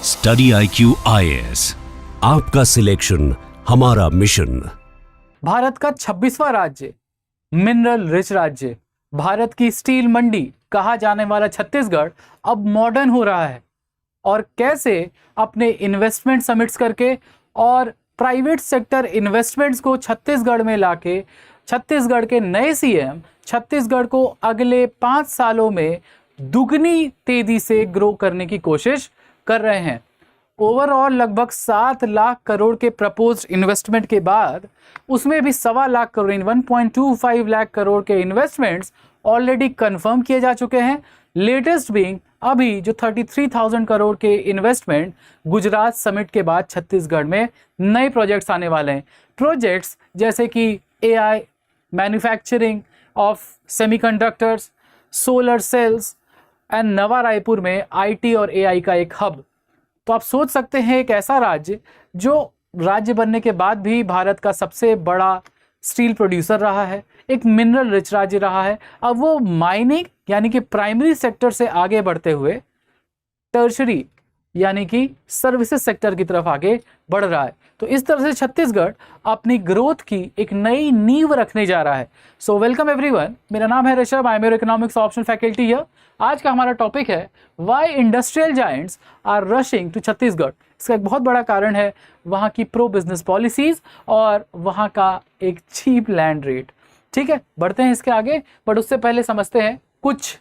Study IQ IAS, आपका selection हमारा mission. Bharat का 26वां राज्य, मिनरल रिच राज्य, भारत की स्टील मंडी कहा जाने वाला छत्तीसगढ़ अब मॉडर्न हो रहा है। और कैसे अपने इन्वेस्टमेंट समिट्स करके और प्राइवेट सेक्टर इन्वेस्टमेंट्स को छत्तीसगढ़ में लाके छत्तीसगढ़ के नए सीएम छत्तीसगढ़ को अगले 5 सालों में दुगनी तेजी से ग्रो करने की कोशिश कर रहे हैं। ओवरऑल लगभग 7 लाख करोड़ के प्रपोज्ड इन्वेस्टमेंट के बाद उसमें भी 1.25 लाख करोड़ 1.25 लाख करोड़ के इन्वेस्टमेंट्स ऑलरेडी कंफर्म किए जा चुके हैं। लेटेस्ट बीइंग अभी जो 33,000 करोड़ के इन्वेस्टमेंट गुजरात समिट के बाद छत्तीसगढ़ में नए प्रोजेक्ट्स आने वाले हैं। प्रोजेक्ट्स जैसे कि AI, manufacturing of semiconductors, solar cells and नवा रायपुर में IT और AI का एक हब। तो आप सोच सकते हैं एक ऐसा राज्य जो राज्य बनने के बाद भी भारत का सबसे बड़ा स्टील प्रोड्यूसर रहा है, एक मिनरल रिच राज्य रहा है, अब वो माइनिंग यानी कि प्राइमरी सेक्टर से आगे बढ़ते हुए टर्शरी यानी कि सर्विसेज सेक्टर की तरफ आगे बढ़ रहा है। तो इस तरह से छत्तीसगढ़ अपनी ग्रोथ की एक नई नींव रखने जा रहा है। सो वेलकम एवरीवन, मेरा नाम है Rishabh, I am your economics optional faculty here. आज का हमारा टॉपिक है why industrial giants are rushing to Chhattisgarh. इसका एक बहुत बड़ा कारण है वहाँ की प्रो बिजनेस पॉलिसीज और वहाँ का एक चीप लैंड रेट। ठीक है, बढ़ते हैं इसके आगे, बट उससे पहले समझते हैं कुछ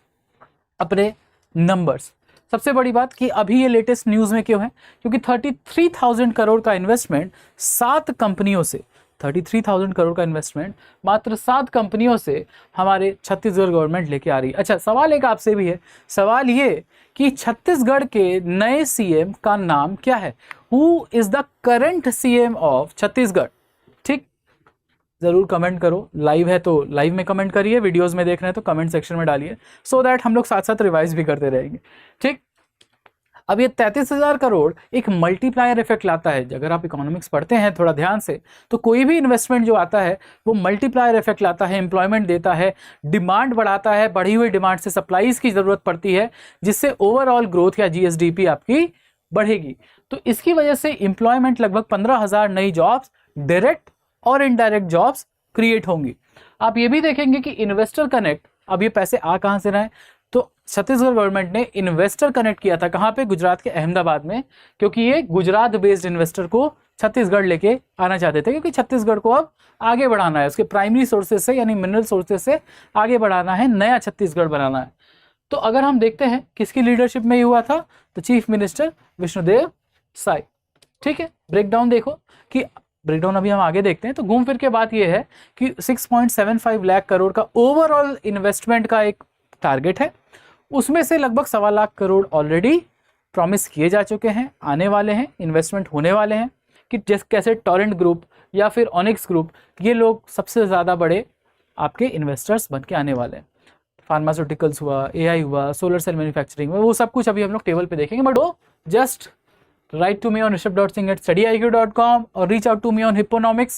अपने नंबर्स। सबसे बड़ी बात कि अभी ये लेटेस्ट न्यूज़ में क्यों है, क्योंकि 33,000 करोड़ का इन्वेस्टमेंट 7 कंपनियों से 33,000 करोड़ का इन्वेस्टमेंट मात्र 7 कंपनियों से हमारे छत्तीसगढ़ गवर्नमेंट लेके आ रही है। अच्छा, सवाल एक आपसे भी है, सवाल ये कि छत्तीसगढ़ के नए सीएम का नाम क्या है? Who is the current CM of Chhattisgarh? ठीक, जरूर कमेंट करो। लाइव है तो लाइव में कमेंट करिए, वीडियोस में देख रहे हैं तो कमेंट सेक्शन में डालिए, सो दैट हम लोग साथ साथ रिवाइज भी करते रहेंगे। ठीक, अब ये 33,000 करोड़ एक मल्टीप्लायर इफेक्ट लाता है। अगर आप इकोनॉमिक्स पढ़ते हैं थोड़ा ध्यान से तो कोई भी इन्वेस्टमेंट जो आता है वो मल्टीप्लायर इफेक्ट लाता है, एम्प्लॉयमेंट देता है, डिमांड बढ़ाता है, बढ़ी हुई डिमांड से सप्लाईज की जरूरत पड़ती है, जिससे ओवरऑल ग्रोथ या GSDP आपकी बढ़ेगी। तो इसकी वजह से एम्प्लॉयमेंट लगभग 15,000 नई जॉब्स, डायरेक्ट और इनडायरेक्ट जॉब्स क्रिएट होंगी। आप ये भी देखेंगे कि इन्वेस्टर कनेक्ट, अब ये पैसे आ कहाँ से रहे हैं? तो छत्तीसगढ़ गवर्नमेंट ने इन्वेस्टर कनेक्ट किया था, कहाँ पे? गुजरात के अहमदाबाद में, क्योंकि ये गुजरात बेस्ड इन्वेस्टर को छत्तीसगढ़ लेके आना चाहते थे, क्योंकि छत्तीसगढ़ को अब आगे बढ़ाना है, उसके प्राइमरी सोर्सेज से यानी मिनरल सोर्सेज से आगे बढ़ाना है, नया छत्तीसगढ़ बनाना है। तो अगर हम देखते हैं किसकी लीडरशिप में ये हुआ था, तो चीफ मिनिस्टर विष्णुदेव साय। ठीक है, ब्रेकडाउन देखो कि ब्रेकडाउन अभी हम आगे देखते हैं। तो घूम फिर के बात ये है कि 6.75 लाख करोड़ का ओवरऑल इन्वेस्टमेंट का एक टारगेट है, उसमें से लगभग 1.25 लाख करोड़ ऑलरेडी प्रॉमिस किए जा चुके हैं, आने वाले हैं, इन्वेस्टमेंट होने वाले हैं। कि जैसे कैसे टोरेंट ग्रुप या फिर ऑनिक्स ग्रुप, ये लोग सबसे ज़्यादा बड़े आपके इन्वेस्टर्स बन के आने वाले हैं। फार्मास्यूटिकल्स हुआ, AI हुआ, सोलर सेल मैन्युफैक्चरिंग हुआ, वो सब कुछ अभी हम लोग टेबल पे देखेंगे। बट वो just write to me on rishabh.singh@studyiq.com और reach out to me on Hipponomics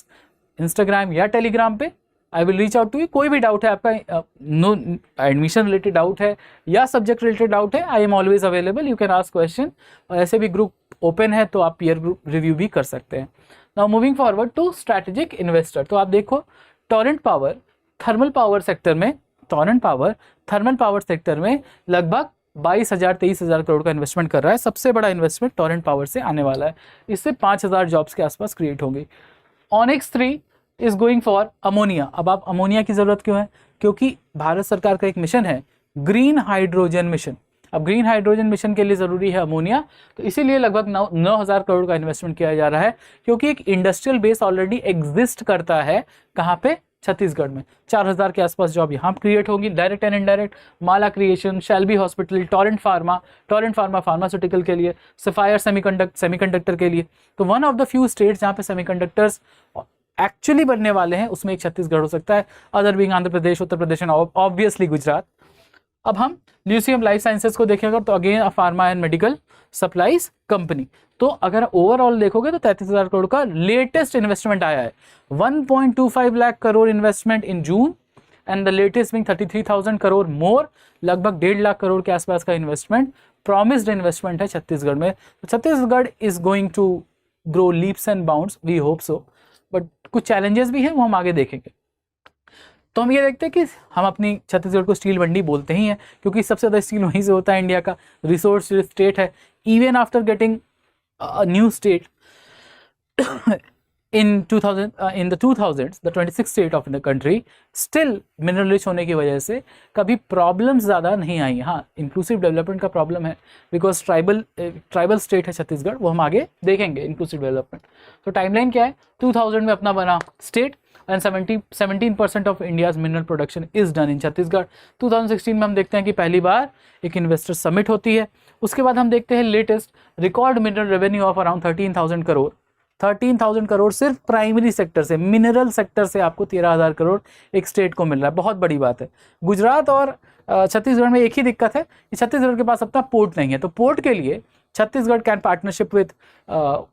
Instagram या Telegram पे। I will reach out to you। कोई भी डाउट है आपका, नो एडमिशन रिलेटेड डाउट है या सब्जेक्ट रिलेटेड डाउट है, I am always available, you can ask question. और ऐसे भी ग्रुप ओपन है तो आप पीयर ग्रुप रिव्यू भी कर सकते हैं। Now moving forward to strategic investor. तो आप देखो Torrent Power thermal power sector में, Torrent Power thermal power sector में लगभग 22,000-23,000 करोड़ का इन्वेस्टमेंट कर रहा है। सबसे बड़ा इन्वेस्टमेंट टोरेंट पावर से आने वाला है, इससे 5,000 जॉब्स के आसपास क्रिएट होंगी। Onyx 3 is going for ammonia. अब आप अमोनिया की जरूरत क्यों है? क्योंकि भारत सरकार का एक मिशन है ग्रीन हाइड्रोजन मिशन। अब ग्रीन हाइड्रोजन मिशन के लिए जरूरी है अमोनिया, तो इसीलिए लगभग 9,000 करोड़ का इन्वेस्टमेंट किया जा रहा है, क्योंकि एक इंडस्ट्रियल बेस ऑलरेडी एग्जिस्ट करता है। कहाँ पे? छत्तीसगढ़ में। 4,000 के आसपास जॉब यहाँ क्रिएट होगी, direct and indirect. Mala creation, Shelby hospital, Torrent pharma pharmaceutical के लिए, सफायर सेमीकंडक्टर के लिए। तो one of the few states जहाँ पे सेमीकंडक्टर्स एक्चुअली बनने वाले हैं उसमें एक छत्तीसगढ़ हो सकता है, other being Andhra Pradesh, Uttar Pradesh and obviously Gujarat. अब हम ल्यूसियम लाइफ साइंसेज को देखेंगे तो again a pharma and medical supplies company. तो अगर ओवरऑल देखोगे तो 33,000 करोड़ का लेटेस्ट इन्वेस्टमेंट आया है। 1.25 lakh crore investment in June and the latest being 33,000 crore more, लगभग 1.5 लाख करोड़ के आसपास का इन्वेस्टमेंट, प्रॉमिस्ड इन्वेस्टमेंट है छत्तीसगढ़ में। तो Chhattisgarh is going to grow leaps and bounds, we hope so, but कुछ चैलेंजेस भी हैं, वो हम आगे देखेंगे। तो हम ये देखते हैं कि हम अपनी छत्तीसगढ़ को स्टील मंडी बोलते ही हैं क्योंकि सबसे ज़्यादा स्टील वहीं से होता है, इंडिया का रिसोर्स स्टेट है। Even after getting a new state in 2000s, the 26th state of the country, still mineral rich होने की वजह से कभी प्रॉब्लम्स ज़्यादा नहीं आई। हाँ, इंक्लूसिव डेवलपमेंट का प्रॉब्लम है बिकॉज ट्राइबल स्टेट है छत्तीसगढ़, वो हम आगे देखेंगे इंक्लूसिव डेवलपमेंट। तो टाइमलाइन क्या है, 2000 में अपना बना state and 17% of India's mineral production is done in Chhattisgarh. 2016 में हम देखते हैं कि पहली बार एक इन्वेस्टर समिट होती है। उसके बाद हम देखते हैं latest record mineral revenue of around 13,000 crore. 13,000 crore सिर्फ प्राइमरी सेक्टर से, मिनरल सेक्टर से आपको 13,000 करोड़ एक स्टेट को मिल रहा है, बहुत बड़ी बात है। गुजरात और छत्तीसगढ़ में एक ही दिक्कत है कि छत्तीसगढ़ के पास अपना पोर्ट नहीं है, तो पोर्ट के लिए Chhattisgarh can partnership with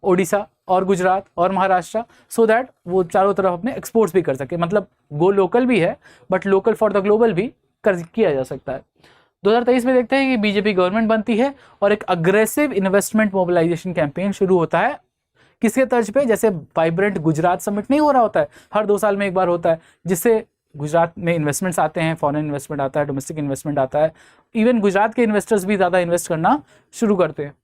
Odisha और गुजरात और महाराष्ट्र, सो दैट वो चारों तरफ अपने एक्सपोर्ट्स भी कर सके, मतलब गो लोकल भी है but local for the global भी किया जा सकता है। 2023 में देखते हैं कि बीजेपी गवर्नमेंट बनती है और एक अग्रेसिव इन्वेस्टमेंट मोबिलाइजेशन कैंपेन शुरू होता है। किसके तर्ज पे, जैसे वाइब्रेंट गुजरात समिट नहीं हो रहा होता है, हर 2 साल में एक बार होता है, जिससे गुजरात में इन्वेस्टमेंट्स आते हैं, फॉरेन इन्वेस्टमेंट आता है, डोमेस्टिक इन्वेस्टमेंट आता है, इवन गुजरात के इन्वेस्टर्स भी ज़्यादा इन्वेस्ट करना शुरू करते हैं।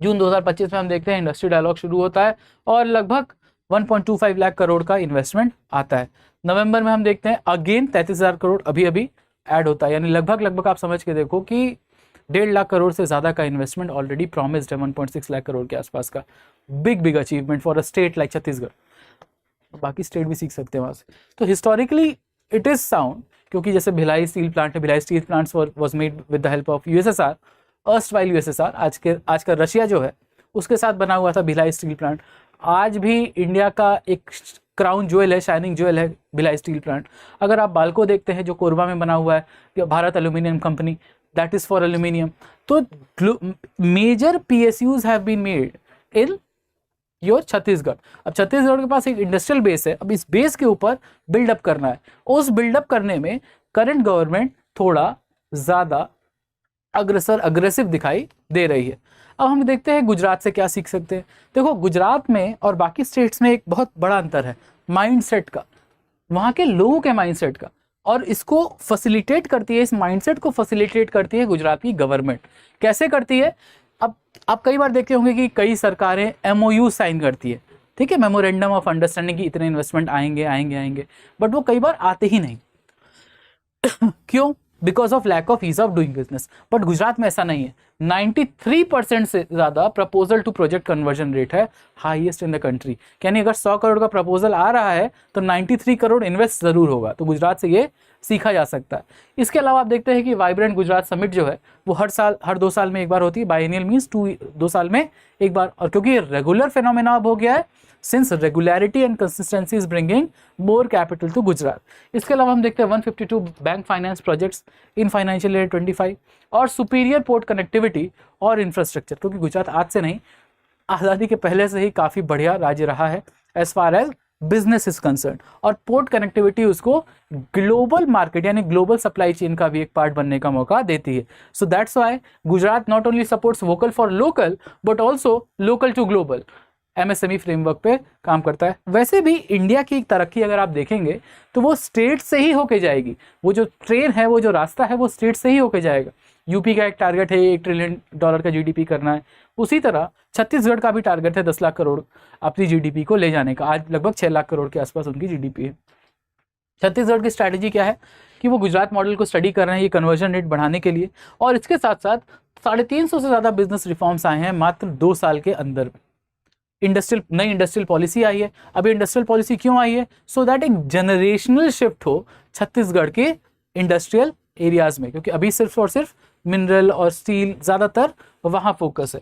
जून 2025 में हम देखते हैं इंडस्ट्री डायलॉग शुरू होता है और लगभग 1.25 लाख करोड़ का इन्वेस्टमेंट आता है। नवंबर में हम देखते हैं अगेन 33,000 करोड़ अभी ऐड होता है, यानी लगभग आप समझ के देखो कि 1.5 लाख करोड़ से ज़्यादा का इन्वेस्टमेंट ऑलरेडी प्रॉमिस्ड है, 1.6 लाख करोड़ के आसपास का। Big achievement for a state like Chhattisgarh. बाकी स्टेट भी सीख सकते हैं वहाँ से। तो हिस्टोरिकली इट इज़ साउंड, क्योंकि जैसे भिलाई स्टील प्लांट है, Bhilai steel plants was made with the help of USSR, erst while USSR, आज का रशिया जो है उसके साथ बना हुआ था भिलाई स्टील प्लांट। आज भी इंडिया का एक क्राउन ज्वेल है, शाइनिंग ज्वेल है भिलाई स्टील प्लांट। अगर आप बाल्को देखते हैं जो कोरबा में बना हुआ है, Bharat aluminium company, that is for aluminium. तो major PSUs have been made in your Chhattisgarh. अब छत्तीसगढ़ के पास एक इंडस्ट्रियल बेस है, अब इस बेस के ऊपर बिल्डअप करना है। उस बिल्डअप करने में करंट गवर्नमेंट थोड़ा ज़्यादा अग्रेसिव दिखाई दे रही है। अब हम देखते हैं गुजरात से क्या सीख सकते हैं। देखो, गुजरात में और बाकी स्टेट्स में एक बहुत बड़ा अंतर है माइंडसेट का, वहाँ के लोगों के माइंडसेट का, और इसको फैसिलिटेट करती है, इस माइंडसेट को फैसिलिटेट करती है गुजरात की गवर्नमेंट। कैसे करती है? अब आप कई बार देखते होंगे कि कई सरकारें MOU साइन करती है, ठीक है, मेमोरेंडम ऑफ अंडरस्टैंडिंग, की इतने इन्वेस्टमेंट आएंगे, बट वो कई बार आते ही नहीं। क्यों? Because of lack of ease of doing business. But Gujarat में ऐसा नहीं है। 93% से ज़्यादा proposal to project conversion rate है, हाईएस्ट इन द कंट्री। यानी अगर 100 करोड़ का प्रपोजल आ रहा है तो 93 करोड़ इन्वेस्ट ज़रूर होगा। तो गुजरात से ये सीखा जा सकता है। इसके अलावा आप देखते हैं कि वाइब्रेंट गुजरात समिट जो है वो हर 2 साल में एक बार होती है। बाइनियल मीन्स 2 साल में एक बार, और क्योंकि ये रेगुलर फिनोमेना अब हो गया है, since regularity and consistency is bringing more capital to Gujarat. इसके अलावा हम देखते हैं 152 bank finance projects in financial year 25 और सुपीरियर पोर्ट कनेक्टिविटी और इंफ्रास्ट्रक्चर, क्योंकि गुजरात आज से नहीं, आज़ादी के पहले से ही काफ़ी बढ़िया राज्य रहा है as far as business is concern, और पोर्ट कनेक्टिविटी उसको ग्लोबल मार्केट यानी ग्लोबल सप्लाई चेन का भी एक पार्ट बनने का मौका देती है। So that's why Gujarat not only supports vocal for local but also local to global MSME framework पे काम करता है। वैसे भी इंडिया की तरक्की अगर आप देखेंगे तो वो स्टेट से ही होके जाएगी। वो जो ट्रेन है, वो जो रास्ता है, वो स्टेट से ही होके जाएगा। यूपी का एक टारगेट है $1 ट्रिलियन का GDP करना है, उसी तरह छत्तीसगढ़ का भी टारगेट है 10 लाख करोड़ अपनी GDP को ले जाने का। आज लगभग 6 लाख करोड़ के आसपास उनकी GDP है। छत्तीसगढ़ की स्ट्रैटेजी क्या है कि वो गुजरात मॉडल को स्टडी कर रहे हैं ये कन्वर्जन रेट बढ़ाने के लिए, और इसके साथ साथ 350 से ज़्यादा बिजनेस रिफॉर्म्स आए हैं मात्र 2 साल के अंदर। नई इंडस्ट्रियल पॉलिसी आई है। अभी इंडस्ट्रियल पॉलिसी क्यों आई है? सो दैट एक जनरेशनल शिफ्ट हो छत्तीसगढ़ के इंडस्ट्रियल एरियाज में, क्योंकि अभी सिर्फ और सिर्फ मिनरल और स्टील ज़्यादातर वहाँ फोकस है।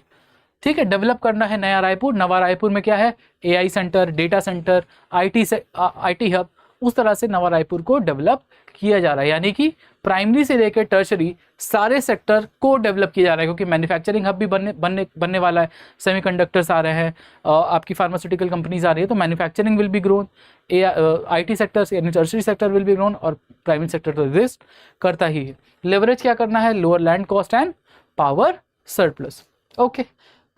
ठीक है, डेवलप करना है नया रायपुर। नवा रायपुर में क्या है? AI centre, data centre, IT hub उस तरह से नवा रायपुर को डेवलप किया जा रहा है, यानी कि प्राइमरी से लेकर टर्शरी सारे सेक्टर को डेवलप किया जा रहा है, क्योंकि मैन्युफैक्चरिंग हब भी बनने वाला है, सेमीकंडक्टर्स आ रहे हैं, आपकी फार्मास्यूटिकल कंपनीज आ रही है, तो manufacturing will be grown, IT sectors यानी tertiary sector will be grown, और प्राइमरी सेक्टर तो एग्जिस्ट करता ही है। लेवरेज क्या करना है, lower land cost and power surplus. Okay,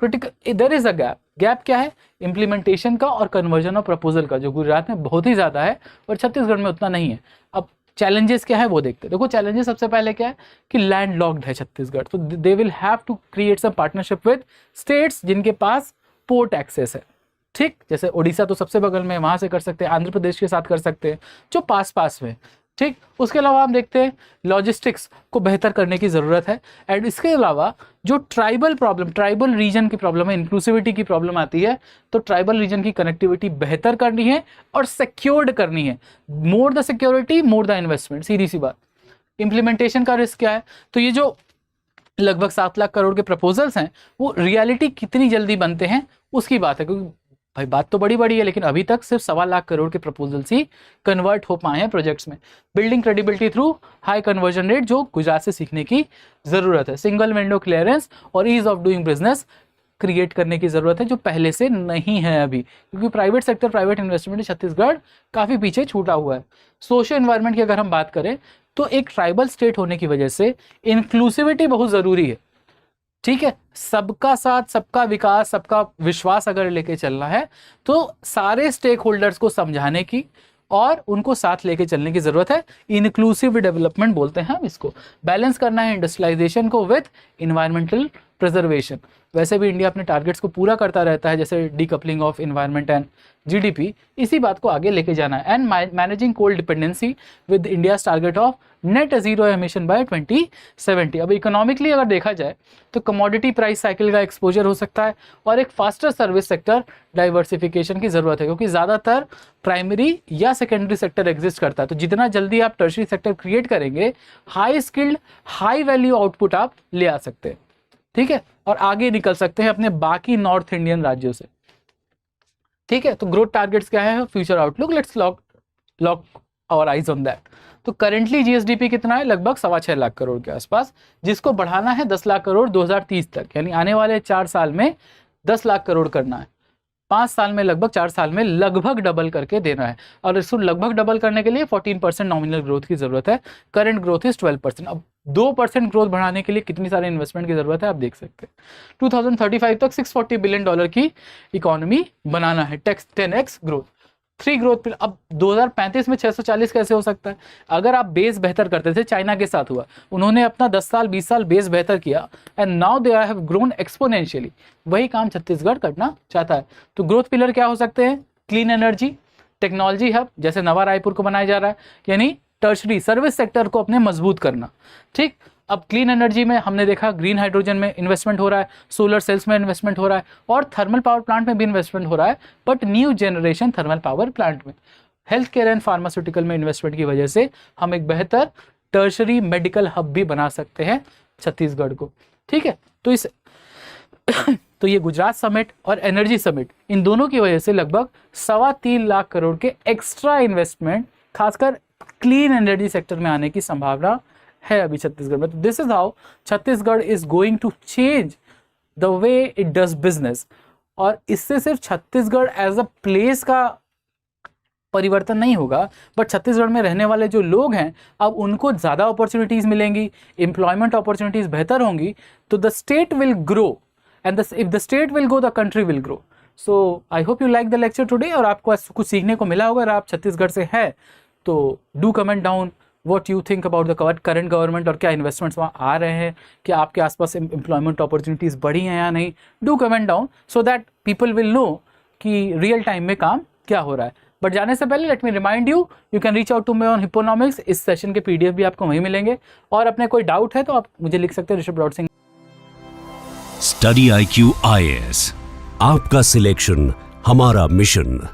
critical there is a gap क्या है, इम्प्लीमेंटेशन का और कन्वर्जन ऑफ प्रपोजल का, जो गुजरात में बहुत ही ज़्यादा है और छत्तीसगढ़ में उतना नहीं है। अब चैलेंजेस क्या है वो देखते हैं। देखो चैलेंजेस सबसे पहले क्या है कि लैंड लॉक्ड है छत्तीसगढ़, तो they will have to create some partnership with states जिनके पास पोर्ट एक्सेस है, ठीक, जैसे उड़ीसा तो सबसे बगल में, वहाँ से कर सकते हैं, आंध्र प्रदेश के साथ कर सकते हैं जो पास में, ठीक। उसके अलावा हम देखते हैं लॉजिस्टिक्स को बेहतर करने की ज़रूरत है, एंड इसके अलावा जो ट्राइबल रीजन की प्रॉब्लम है, इंक्लूसिविटी की प्रॉब्लम आती है, तो ट्राइबल रीजन की कनेक्टिविटी बेहतर करनी है और सिक्योर्ड करनी है। More the security more the investment, सीधी सी बात। इम्प्लीमेंटेशन का रिस्क क्या है, तो ये जो लगभग 7 लाख करोड़ के प्रपोजल्स हैं वो रियलिटी कितनी जल्दी बनते हैं उसकी बात है, क्योंकि भाई बात तो बड़ी है, लेकिन अभी तक सिर्फ 1.25 लाख करोड़ के प्रपोजल्स ही कन्वर्ट हो पाए हैं प्रोजेक्ट्स में। Building credibility through high conversion rate, जो गुजरात से सीखने की ज़रूरत है। सिंगल विंडो क्लियरेंस और ease of doing business create करने की ज़रूरत है, जो पहले से नहीं है अभी, क्योंकि private sector, private investment Chhattisgarh काफ़ी पीछे छूटा हुआ है। सोशल एनवायरनमेंट की अगर हम बात करें तो एक ट्राइबल स्टेट होने की वजह से इंक्लूसिविटी बहुत ज़रूरी है, ठीक है। सबका साथ, सबका विकास, सबका विश्वास अगर लेके चलना है तो सारे स्टेक होल्डर्स को समझाने की और उनको साथ लेके चलने की जरूरत है। इंक्लूसिव डेवलपमेंट बोलते हैं हम इसको। बैलेंस करना है इंडस्ट्रियलाइजेशन को विथ इन्वायरमेंटल प्रिजर्वेशन। वैसे भी इंडिया अपने टारगेट्स को पूरा करता रहता है, जैसे decoupling of environment and GDP, इसी बात को आगे लेके जाना है। And managing coal dependency with India's target of net zero emission by 2070। अब इकोनॉमिकली अगर देखा जाए तो कमोडिटी प्राइस साइकिल का एक्सपोजर हो सकता है और एक फास्टर सर्विस सेक्टर डाइवर्सिफिकेशन की ज़रूरत है, क्योंकि ज़्यादातर प्राइमरी या सेकेंडरी सेक्टर एग्जिस्ट करता है। तो जितना जल्दी आप टर्शरी सेक्टर क्रिएट करेंगे, high skilled high value output आप ले आ सकते हैं, ठीक है, और आगे निकल सकते हैं अपने बाकी नॉर्थ इंडियन राज्यों से, ठीक है। तो ग्रोथ टारगेट्स क्या है, future outlook, let's lock our eyes on that. तो करेंटली GSDP कितना है, लगभग 6.25 लाख करोड़ के आसपास, जिसको बढ़ाना है 10 लाख करोड़ 2030 तक, यानी आने वाले 4 साल में 10 लाख करोड़ करना है। 5 साल में लगभग 4 साल में लगभग डबल करके देना है, और इसको लगभग डबल करने के लिए 14% नॉमिनल ग्रोथ की जरूरत है। Current growth is 12%। अब 2% ग्रोथ बढ़ाने के लिए कितनी सारे इन्वेस्टमेंट की जरूरत है आप देख सकते हैं। 2035 तक $640 बिलियन की इकोनॉमी बनाना है, 10x ग्रोथ, 3 ग्रोथ। अब 2035 में 640 कैसे हो सकता है? अगर आप बेस बेहतर करते थे, चाइना के साथ हुआ, उन्होंने अपना 10 साल 20 साल बेस बेहतर किया and now they have grown exponentially. वही काम छत्तीसगढ़ करना चाहता है। तो ग्रोथ पिलर क्या हो सकते हैं? क्लीन एनर्जी, टेक्नोलॉजी हब जैसे नवा रायपुर को बनाया जा रहा है, यानी टर्शरी सर्विस सेक्टर को अपने मजबूत करना, ठीक। अब क्लीन एनर्जी में हमने देखा ग्रीन हाइड्रोजन में इन्वेस्टमेंट हो रहा है, सोलर सेल्स में इन्वेस्टमेंट हो रहा है, और थर्मल पावर प्लांट में भी इन्वेस्टमेंट हो रहा है, but new generation thermal power plant में। हेल्थ केयर एंड फार्मास्यूटिकल में इन्वेस्टमेंट की वजह से हम एक बेहतर टर्शरी मेडिकल हब भी बना सकते हैं छत्तीसगढ़ को, ठीक है। तो इस तो ये गुजरात समिट और एनर्जी समिट, इन दोनों की वजह से लगभग 3.25 लाख करोड़ के एक्स्ट्रा इन्वेस्टमेंट खासकर क्लीन एनर्जी सेक्टर में आने की संभावना है अभी छत्तीसगढ़ में। तो this is how Chhattisgarh is going to change the way it does business. और इससे सिर्फ छत्तीसगढ़ एज अ प्लेस का परिवर्तन नहीं होगा, बट छत्तीसगढ़ में रहने वाले जो लोग हैं अब उनको ज़्यादा अपॉर्चुनिटीज़ मिलेंगी, एम्प्लॉयमेंट अपॉर्चुनिटीज़ बेहतर होंगी, तो the state will grow and if the state will grow the country will grow. So I hope you like the lecture today, और आपको कुछ सीखने को मिला होगा। अगर आप छत्तीसगढ़ से हैं तो do comment down what you think about the current government, और क्या इन्वेस्टमेंट्स वहाँ आ रहे हैं, क्या आपके आसपास एम्प्लॉयमेंट अपॉर्चुनिटीज़ बढ़ी हैं या नहीं। Do comment down so that people will know कि रियल टाइम में काम क्या हो रहा है। बट जाने से पहले let me remind you, you can reach out to me on Hipponomics. इस सेशन के PDF भी आपको वहीं मिलेंगे, और अपने कोई डाउट है तो आप मुझे लिख सकते हैं ऋषभ.सिंह। स्टडी IQ IAS, आपका सिलेक्शन हमारा मिशन।